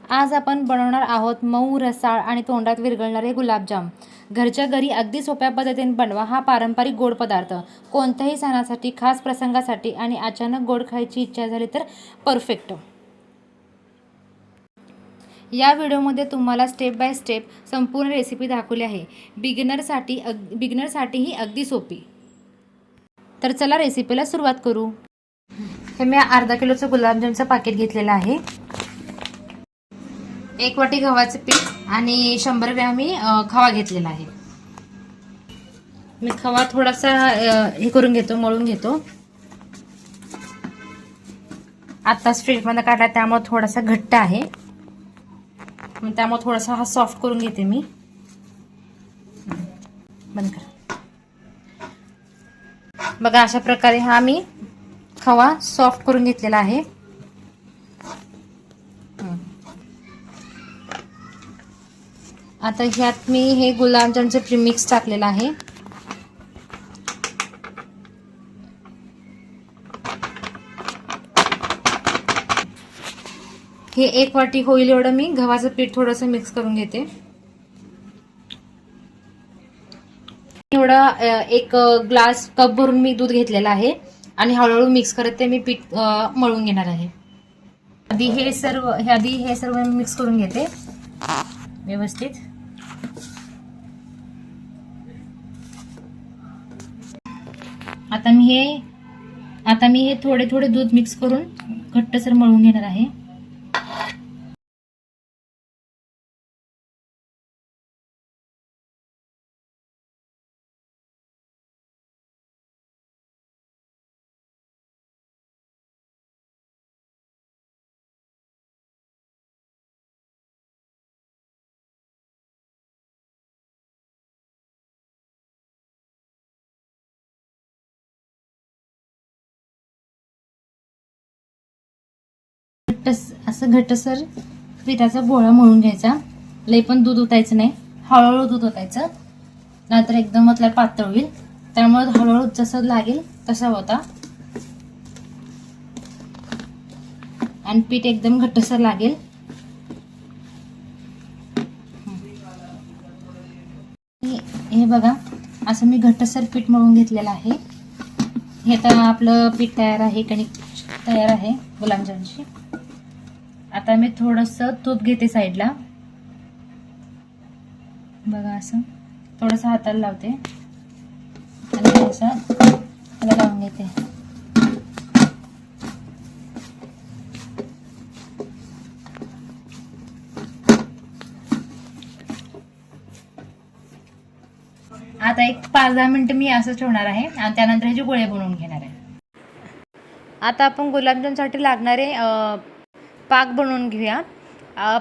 आज आपण बनवणार आहोत मऊ रसाळ आणि तोंडात विरघळणारे गुलाबजाम। घरच्या घरी अगदी सोप्या पद्धतीने बनवा हा पारंपरिक गोड पदार्थ। कोणत्याही सणासाठी, खास प्रसंगासाठी आणि अचानक गोड खायची इच्छा झाली तर परफेक्ट। या व्हिडिओमध्ये तुम्हाला स्टेप बाय स्टेप संपूर्ण रेसिपी दाखवली आहे। बिगिनरसाठीही अगदी सोपी। तर चला रेसिपीला सुरुवात करू। हे मी अर्धा किलोचं गुलाबजामचं पॅकेट घेतलेलं आहे। 1 वाटी गव्हाचे पीठ आणि 100 ग्रॅम मी खवा घेतलेला आहे। मी खवा थोडासा हे करून घेतो, मळून घेतो। आताच फ्रीजमध्ये काढला त्यामुळे थोडासा घट्ट आहे, त्यामुळे थोडासा हा सॉफ्ट करून घेते मी। बंद कर। बघा अशा प्रकारे हा मी खवा सॉफ्ट करून घेतलेला आहे। आता ह्यात मी हे गुलाबजामचं प्रीमिक्स टाकलेलं आहे। हे 1 वाटी होईल एवढं मी गव्हाचं पीठ थोडंसं मिक्स करून घेते। एवढा 1 ग्लास कप भरून मी दूध घेतलेलं आहे आणि हळूहळू मिक्स करत ते मी पीठ मळून घेणार आहे। आधी हे सर्व मिक्स करून घेते व्यवस्थित। आता मी हे थोडे थोडे दूध मिक्स करून घट्टसर मळून घेणार आहे। असं घट्टसर पिठाचा गोळा मळून घ्यायचा। लई पण दूध ओतायचं नाही, हळूहळू दूध ओतायचं, नाहीतर एकदम पातळ होईल। त्यामुळे हळूहळू जसं लागेल तसा होता आणि पीठ एकदम घट्टसर लागेल। हे बघा असं मी घट्टसर पीठ मळून घेतलेलं आहे। हे आता आपलं पीठ तयार आहे, कणिक तयार आहे गुलाबजामची। आता मी थोडंसं तूप घेते साईडला। बघा असं थोडंसं हाताला लावते आणि थोडंसं त्याला लावून घेते। आता एक 5-10 मिनिटं मी असं ठेवणार आहे आणि त्यानंतर ह्याचे गोळे बनवून घेणार आहे। आता आपण गुलाबजामसाठी लागणारे पाक बनवून घेऊया।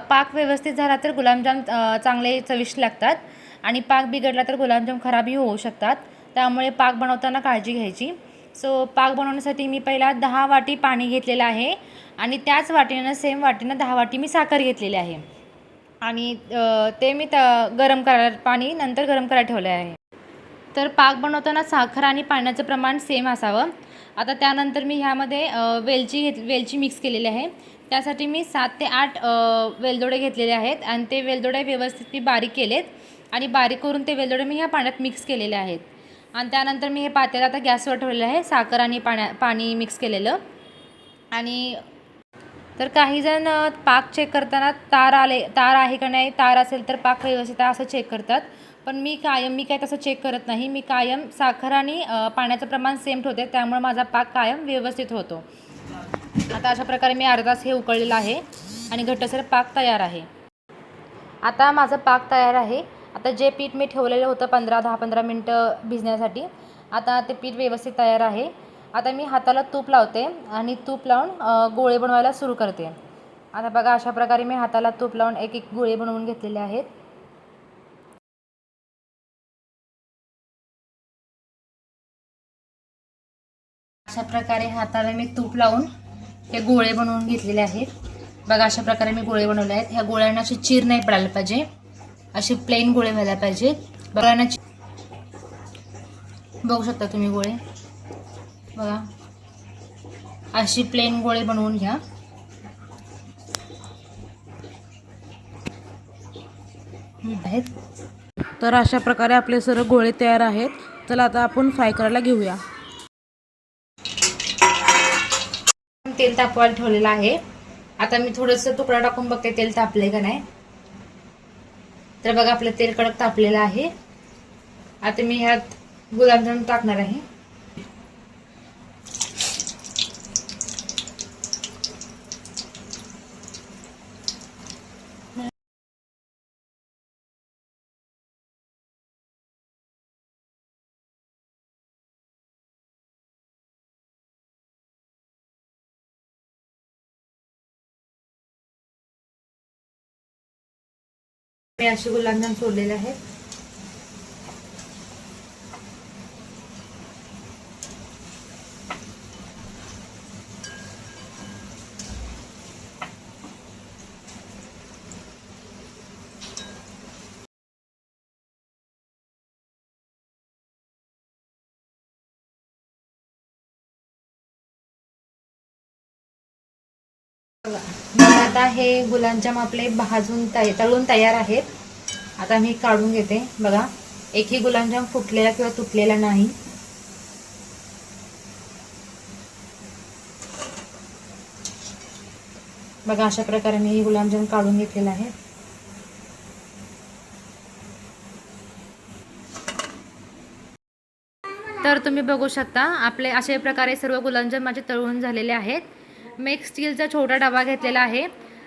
पाक व्यवस्थित झाला तर गुलाबजाम चांगले चविष्ट लागतात आणि पाक बिघडला तर गुलाबजाम खराबही होऊ शकतात। त्यामुळे पाक बनवताना काळजी घ्यायची। सो पाक बनवण्यासाठी मी पहिला 10 वाटी पाणी घेतलेलं आहे आणि त्याच वाटीनं सेम वाटीनं 10 वाटी मी साखर घेतलेली आहे आणि ते मी पाणी नंतर गरम करायला ठेवले आहे। तर पाक बनवताना साखर आणि पाण्याचं प्रमाण सेम असावं। आता त्यानंतर मी ह्यामध्ये वेलची मिक्स केलेली आहे। त्यासाठी मी 7 ते 8 वेलदोडे घेतलेले आहेत आणि ते वेलदोडे व्यवस्थित मी बारीक केलेत आणि बारीक करून ते वेलदोडे मी ह्या पाण्यात मिक्स केलेले आहेत। आणि त्यानंतर मी हे पातेलं आता गॅसवर ठेवलेलं आहे, साखर आणि पाणी मिक्स केलेलं। आणि तर काही जण पाक चेक करताना तार आहे का नाही, तार असेल तर पाक व्यवस्थित आहे असं चेक करतात, पण मी काय तसं चेक करत नाही। मी कायम साखर आणि पाण्याचं प्रमाण सेम ठेवते, त्यामुळे माझा पाक कायम व्यवस्थित होतो। आता अशा प्रकारे मी अर्धा तास हे उकळलेलं आहे आणि घट्टसर पाक तयार आहे। आता माझं पाक तयार आहे। आता जे पीठ मी ठेवलेलं होतं 10-15 मिनटं भिजण्यासाठी, आता ते पीठ व्यवस्थित तयार आहे। आता मी हाताला तूप लावते आणि तूप लावून गोळे बनवायला सुरू करते। आता बघा अशा प्रकारे मी हाताला तूप लावून एक गोळे बनवून घेतलेले आहेत। अशा प्रकारे हाताला मी तूप लावून हे गोळे बनवून घेतलेले आहेत। बघा अशा प्रकारे मी गोळे बनवले आहेत। ह्या गोळ्यांना अशी चीर नाही पडायला पाहिजे, असे प्लेन गोळे व्हायला पाहिजे। बघा बघू शकता तुम्ही गोळे, बघा अशी प्लेन गोळे बनवून घ्या। आहेत. तर अशा प्रकारे आपले सर्व गोळे तयार आहेत. चला आता आपण फ्राय करायला घेऊया. तेल तापवायला ठेवलेलं आहे. आता मी थोडंसं तुकडा टाकून बघते तेल तापले का नाही. तर बघा आपलं तेल कडक तापलेलं आहे. आता मी ह्यात गुलाबजाम टाकणार आहे. मी असे गुलाबजाम सोडलेले आहेत. आता हे गुलाबजाम आपले भाजून तळून तयार आहेत. आता मी काढून घेते. बघा एकही गुलाबजाम फुटलेला किंवा तुटलेला नाही. बघा अशा प्रकारे मी गुलाबजाम काढून घेतलेला आहे. तर तुम्ही बघू शकता आपले अशा प्रकारे सर्व गुलाबजाम माझे तळून झालेले आहेत. मी एक स्टीलचा छोटा डबा घेतलेला आहे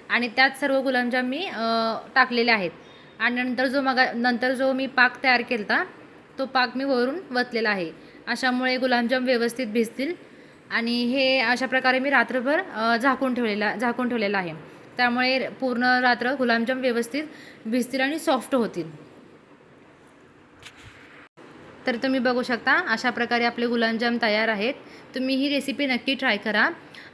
आणि त्यात सर्व गुलाबजाम मी टाकलेले आहेत. आणि नंतर जो मी पाक तयार केला तो पाक मी वरून वतलेला आहे. अशामुळे गुलाबजाम व्यवस्थित भिजतील. आणि हे अशा प्रकारे मी रात्रभर झाकून ठेवलेला आहे. त्यामुळे पूर्ण रात्र गुलाबजाम व्यवस्थित भिजतील आणि सॉफ्ट होतील. तर तुम्ही बघू शकता अशा प्रकारे आपले गुलाबजाम तयार आहेत. तुम्ही ही रेसिपी नक्की ट्राय करा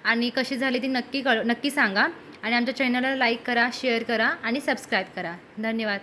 आणि कशी झाली ती नक्की सांगा. आणि आमच्या चॅनलला लाईक करा, शेअर करा आणि सबस्क्राईब करा. धन्यवाद.